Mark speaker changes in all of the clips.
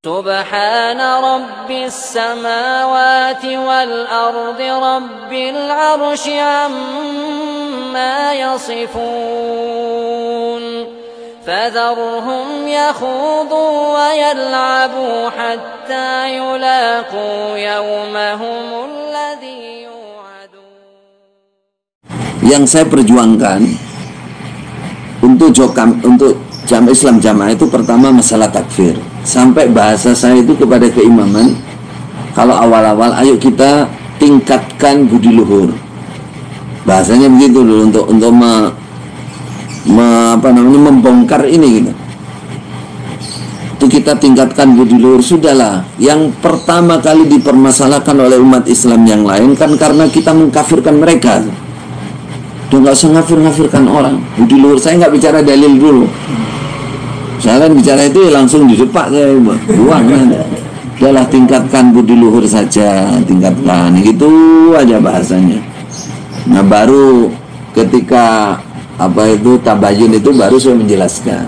Speaker 1: Subhana rabbis samawati wal ardi rabbil arsy amma yasifun. Fadharhum yakhudu wa yal'abu hatta yulaqu yawmahum alladhi yu'adun.
Speaker 2: Yang saya perjuangkan untuk jamaah Islam jamaah itu pertama masalah takfir. Sampai bahasa saya itu kepada keimaman, kalau awal-awal ayo kita tingkatkan budi luhur. Bahasanya begitu dulu untuk membongkar ini gitu. Itu kita tingkatkan budi luhur. Sudahlah, yang pertama kali dipermasalahkan oleh umat Islam yang lain kan karena kita mengkafirkan mereka. Udah nggak usah ngafir-ngafirkan orang. Budi luhur, saya nggak bicara dalil dulu. Saya kan bicara itu ya langsung di depan saya buang kan. Udahlah, tingkatkan budi luhur saja, tingkatkan. Gitu aja bahasanya. Nah, baru ketika tabayun itu baru saya menjelaskan.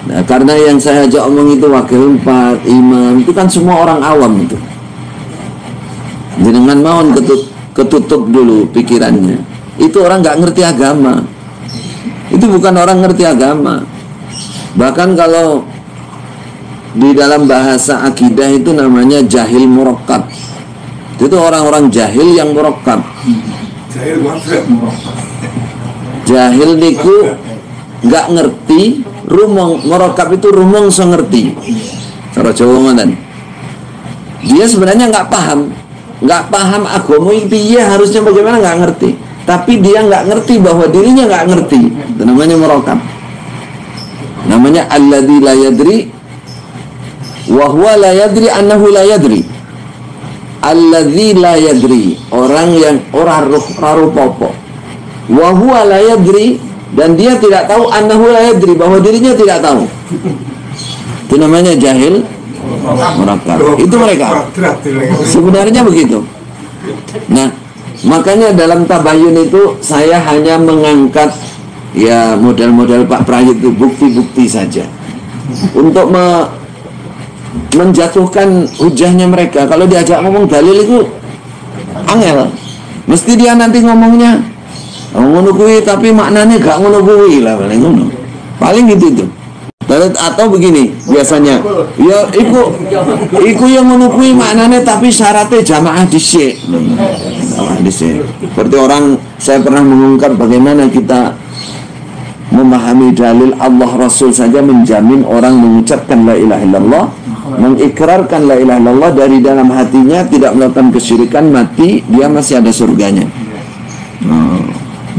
Speaker 2: Nah, karena yang saya ajak omong itu wakil 4, imam, itu kan semua orang awam itu. Jangan mohon ketutup dulu pikirannya. Itu orang nggak ngerti agama. Itu bukan orang ngerti agama. Bahkan kalau di dalam bahasa akidah itu namanya jahil murakkab. Itu orang-orang jahil yang murakkab. Jahil niku nggak ngerti, rumong murakkab itu rumong so ngerti. Cara Jawa ngoten. Dia sebenarnya nggak paham agama piye harusnya bagaimana nggak ngerti. Tapi dia nggak ngerti bahwa dirinya nggak ngerti. Itu namanya murakkab. Namanya alladzi la yadri wa huwa la yadri annahu la yadri. Alladzi la yadri, orang yang ora roh popo. Wa huwa la yadri, dan dia tidak tahu annahu la yadri, bahwa dirinya tidak tahu. Itu namanya jahil murakkab. Itu mereka. Sebenarnya begitu. Nah, makanya dalam tabayun itu saya hanya mengangkat ya model-model Pak Prayut itu, bukti-bukti saja untuk menjatuhkan hujahnya mereka. Kalau diajak ngomong dalil itu angel, mesti dia nanti ngomongnya ngono kuwi tapi maknanya gak ngono kuwi lah, paling ngono, paling gitu. Atau begini biasanya, ya iku yang ngono kuwi maknanya tapi syaratnya jamaah dhisik. Seperti orang, saya pernah mengungkap bagaimana kita memahami dalil Allah Rasul saja menjamin orang mengucapkan la ilaha illallah, mengikrarkan la ilaha illallah dari dalam hatinya, tidak melakukan kesyirikan, mati dia masih ada surganya.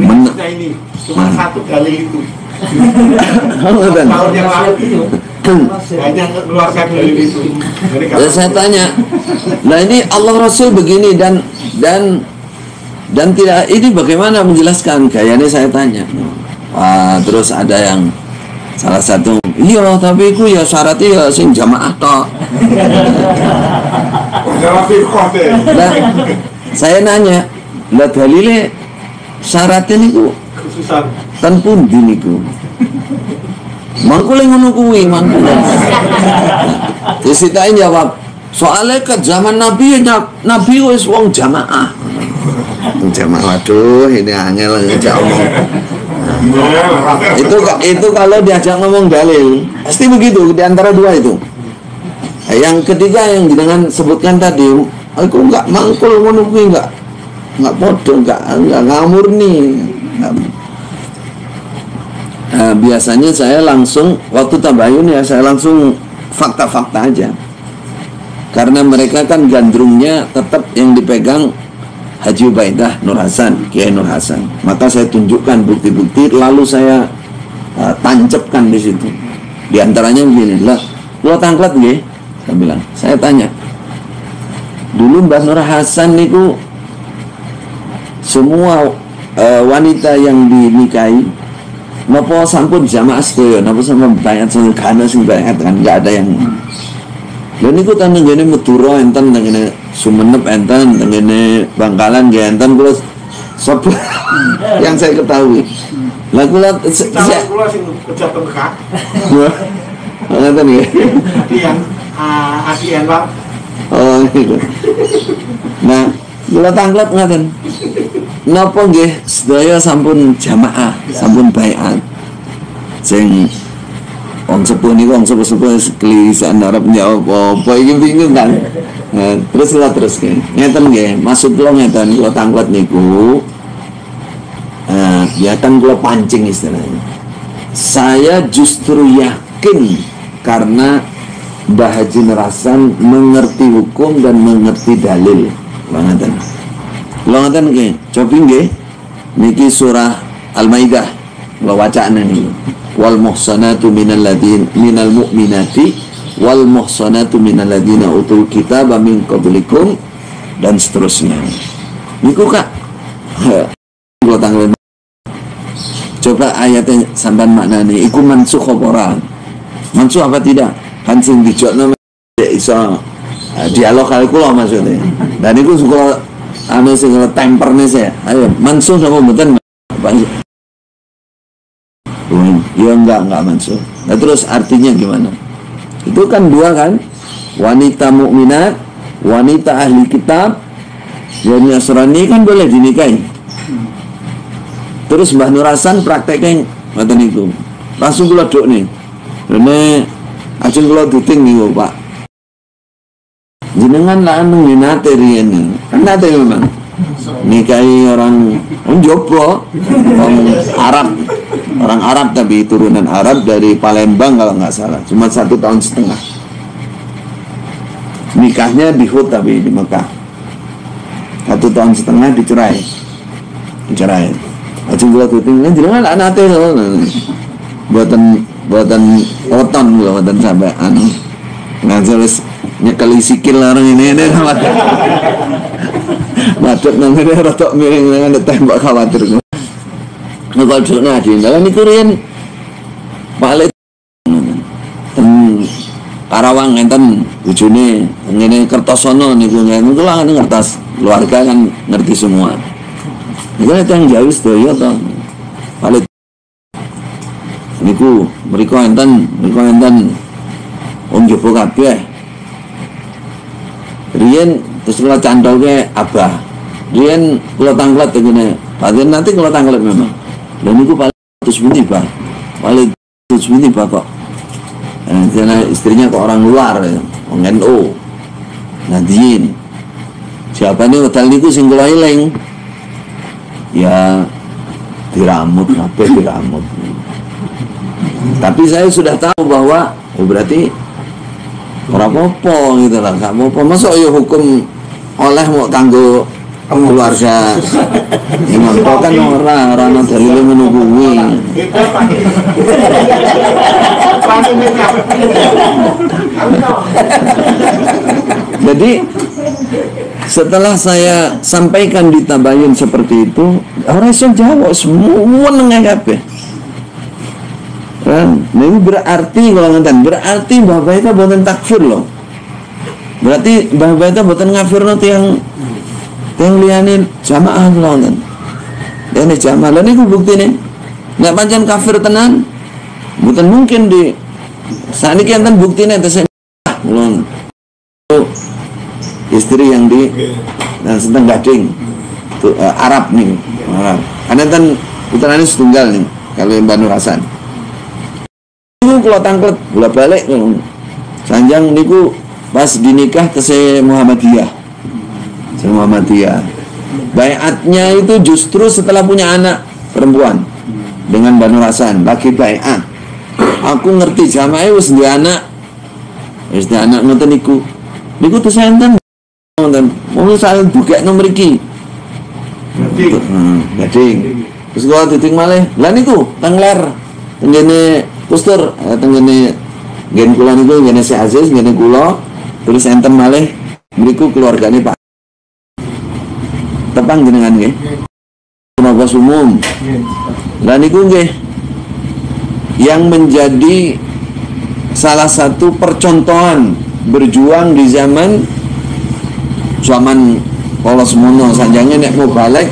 Speaker 3: Ini cuma satu dalil itu. Tahun yang lalu banyak keluarkan dalil itu.
Speaker 2: Saya tanya, nah ini Allah Rasul begini dan tidak, ini bagaimana menjelaskan? Kayaknya saya tanya. Terus ada yang salah satu, iya tapi itu ya syaratnya ya sing jamaah toh. Nah, saya nanya, lah dalile syaratnya niku ten pundi niku? Mangkule ngono kuwi, mangkule. Disitain jawab, soalnya ke zaman Nabi wis wong jamaah. Jamaah, waduh ini angel ngejak omong. Itu kalau diajak ngomong dalil pasti begitu di antara dua itu. Yang ketiga yang dengan sebutkan tadi, aku nggak mangkul ngono kuwi, nggak bodoh, nggak ngamurni. Biasanya saya langsung waktu tabayun ya saya langsung fakta-fakta aja, karena mereka kan gandrungnya tetap yang dipegang Haji Ubaidah Nur Hasan, Kiai Nur Hasan. Maka saya tunjukkan bukti-bukti, lalu saya tancapkan di situ. Di antaranya begini, lah, lo tangklat nggih? Saya bilang, saya tanya. Dulu Mbah Nur Hasan niku semua wanita yang dinikahi napa sampun jamaah sedaya, napa sampun bayat sing kana sing bayat kan enggak ada yang. Lha niku teng ngene Madura enten, teng ngene Sumenep enten, teng ngene Bangkalan nggih enten, kula sapa yang saya ketahui. Lah kula
Speaker 3: kula sing kerja tengkak.
Speaker 2: Ngoten nggih.
Speaker 3: Aki Anwar.
Speaker 2: Oh gitu. Nah, kula tanglet ngaten. Napa nggih sedaya sampun jamaah, sampun baiat. Sing wong sepuh niku wong sepuh-sepuh kelisan arep njawab apa iki bingung kan. Nah, terus teruske. Ngeten nggih, maksud kula ngeten, kula tanglet niku biarkan kula pancing istilahnya. Saya justru yakin karena Mbah Haji Nerasan mengerti hukum dan mengerti dalil. Ngeten. Kula ngeten nggih, cobi nggih niki surah Al-Maidah kula wacana niku. Wal muhsanatu minal mu'minati wal muhsanatu minal ladina utul kitaba min qablikum dan seterusnya. Niku Kak. Kula tanglet. Coba ayatnya sampean maknane iku mansukh apa ora? Mansukh apa tidak? Kan sing dijokno iso dialog kali kula maksudnya. Dan iku kula anu sing temperne saya. Ayo mansukh apa mboten? Ya enggak mansukh. Nah terus artinya gimana? Itu kan dua kan? Wanita mukminat, wanita ahli kitab, jadi Nasrani kan boleh dinikahi. Terus Mbah Nurasan prakteknya ngoten niku. Langsung kula duk nih. Rene ajeng kula duting niku, Pak. Jenengan lah minate riyen. Kan nate memang. Nikahi orang Jopo, orang Arab tapi turunan Arab dari Palembang kalau nggak salah. Cuma 1 tahun setengah. Nikahnya di Hud tapi di Mekah. 1 tahun setengah dicerai. Ajeng kula tuting jenengan anake buatan oton kula buatan sampai anu ngajeles nyekeli sikil orang ini khawatir. Madhep nang ngene rada miring nang tembok khawatir. Nek jane adi dalan niku riyen Pak Karawang ngenten bojone ngene Kertosono niku ngene kula ngertos keluarga kan ngerti semua. Niku yang jauh sedaya to. Palit niku mriku enten wong Jopo kabeh. Riyen terus kula cantolke Abah. Riyen kula tanglet ngene. Padahal nanti kula tanglet memang. Lha niku paling terus binti, Pak. Paling terus binti, Pak kok. Karena istrinya kok orang luar, wong NU. Nadiin. Siapa nih wedal niku sing kula eling? Ya diramut, diramut. Tapi saya sudah tahu bahwa berarti ora apa-apa gitu lah, gak apa-apa. Masuk ya hukum oleh mau kanggo keluarga Imam kan ora ana dalile ngono kuwi. Jadi setelah saya sampaikan di tabayun seperti itu, orang iso jawab semua nengah kabeh. Kan, ini berarti kalau ngenten, berarti Mbah Baita boten takfir loh. Berarti Mbah Baita boten ngafirno tiyang liyane jamaah kula ngoten. Dene jamaah lha niku buktine nek pancen kafir tenan mboten mungkin di saniki enten buktine tesih kula istri yang di dan sedang gading Arab nih Arab. Karena kan putrane setunggal nih kalau Mbah Nurasan. Niku kula tangklet bolak-balik sanjang niku pas dinikah tesih Muhammadiyah. Baiatnya itu justru setelah punya anak perempuan dengan Mbah Nurasan lagi baiat. Aku ngerti jamaah wis duwe anak. Wis duwe anak ngoten niku. Niku tesih enten mau saya buka nomor iki gading terus kalau titik malih lah niku tangler tenggene postur tenggene gen kula niku ngene si Aziz ngene kula terus enten malih mriku keluargane Pak tepang jenengan nggih Bos umum lah niku nggih yang menjadi salah satu percontohan berjuang di zaman polos mono sanjangnya nek mau balik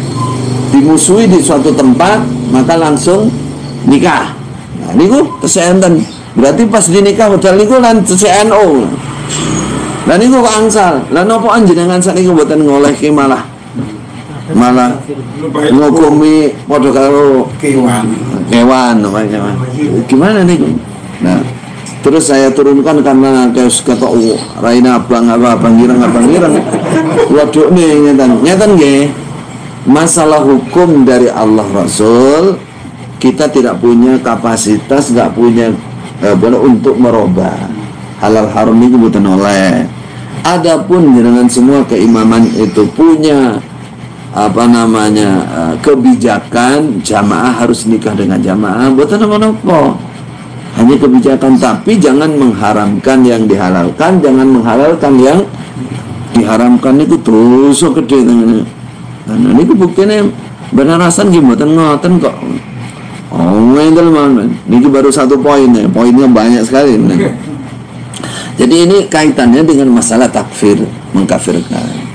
Speaker 2: dimusuhi di suatu tempat maka langsung nikah. Nah niku tesih enten. Berarti pas dinikah modal niku lan tesih NU. Lah niku kok angsal. Lah napa anjenengan sakniki mboten ngolehke malah ngukumi padha karo kewan namanya. Gimana niku? Nah, terus saya turunkan karena ketok raina abang ireng. Waduh nih nyatan nggih. Masalah hukum dari Allah Rasul kita tidak punya kapasitas, nggak punya untuk merubah. Halal haram ini bukan oleh. Adapun dengan semua keimaman itu punya kebijakan jamaah harus nikah dengan jamaah, bukan apa-apa. Hanya kebijakan, tapi jangan mengharamkan yang dihalalkan, jangan menghalalkan yang diharamkan. Itu dosa gede tenan. Nah, ini buktinya benar rasan gimana ngoten kok. Oh, ngandel man. Ini baru satu poinnya banyak sekali. Nah. Jadi ini kaitannya dengan masalah takfir, mengkafirkan.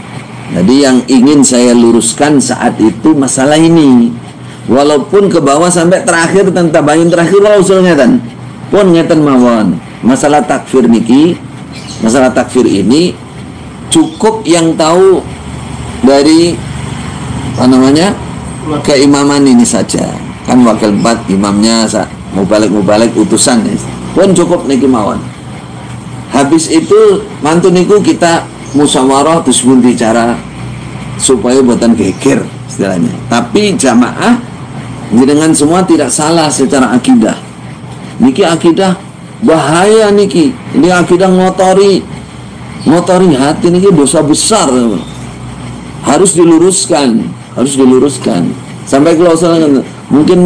Speaker 2: Jadi yang ingin saya luruskan saat itu masalah ini. Walaupun ke bawah sampai terakhir tentang bayin terakhir kalau usulnya kan. Pun ngeten mawon. Masalah takfir niki, masalah takfir ini cukup yang tahu dari keimaman ini saja. Kan wakil 4 imamnya mubalik utusan pun cukup niki mawon. Habis itu mantu niku kita musyawarah terus bicara supaya buatan geger istilahnya. Tapi jamaah dengan semua tidak salah secara akidah. Niki akidah bahaya niki. Ini akidah ngotori hati niki dosa besar. Harus diluruskan. Sampai kalau mungkin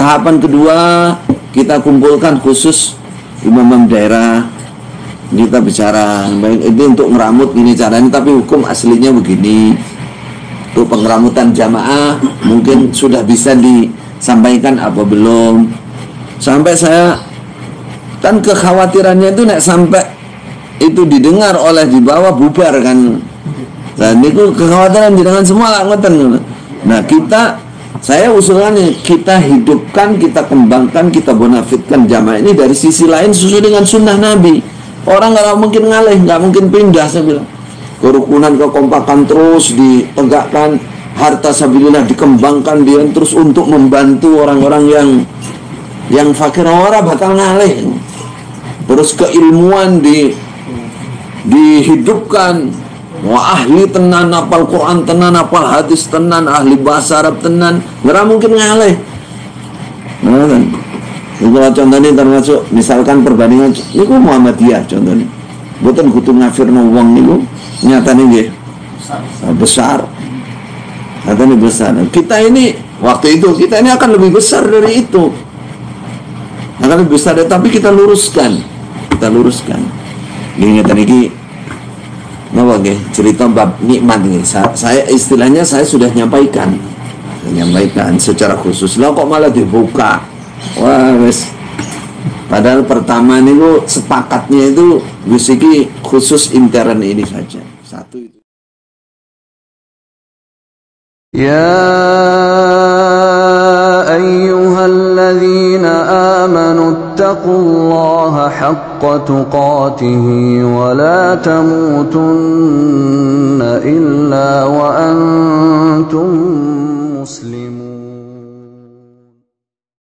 Speaker 2: tahapan kedua kita kumpulkan khusus imam daerah, kita bicara baik itu untuk meramut ini caranya, tapi hukum aslinya begini. Untuk pengramutan jamaah mungkin sudah bisa disampaikan apa belum. Sampai saya kan kekhawatirannya itu sampai itu didengar oleh di bawah bubar kan. Dan itu kekhawatiran jangan semua lah ngoten. Nah, saya usulkan kita hidupkan, kita kembangkan, kita bonafitkan jamaah ini dari sisi lain sesuai dengan sunnah Nabi. Orang nggak mungkin ngalih, nggak mungkin pindah. Saya bilang kerukunan, kekompakan terus ditegakkan, harta sabilillah dikembangkan dia terus untuk membantu orang-orang yang fakir, orang bakal ngalih. Terus keilmuan dihidupkan. Wah, ahli tenan apal Quran tenan, apal hadis tenan, ahli bahasa Arab tenan, nggak mungkin ngalih. Nah, kan. Kalau contohnya termasuk misalkan perbandingan niku Muhammadiyah contohnya. Boten kudu ngafirno wong niku nyatane nggih besar. Nyatane besar. Kita ini waktu itu kita ini akan lebih besar dari itu. Akan lebih besar, tapi kita luruskan. Ngeten iki napa nggih cerita bab nikmat nggih. Saya istilahnya saya sudah nyampaikan secara khusus. Lah kok malah dibuka. Wah, wes. Padahal pertama niku sepakatnya itu wis iki khusus intern ini saja. Satu itu.
Speaker 4: Ya ayyuhalladzina amanu taqullaha haqqa tuqatih wa la tamutunna illa wa antum muslimun.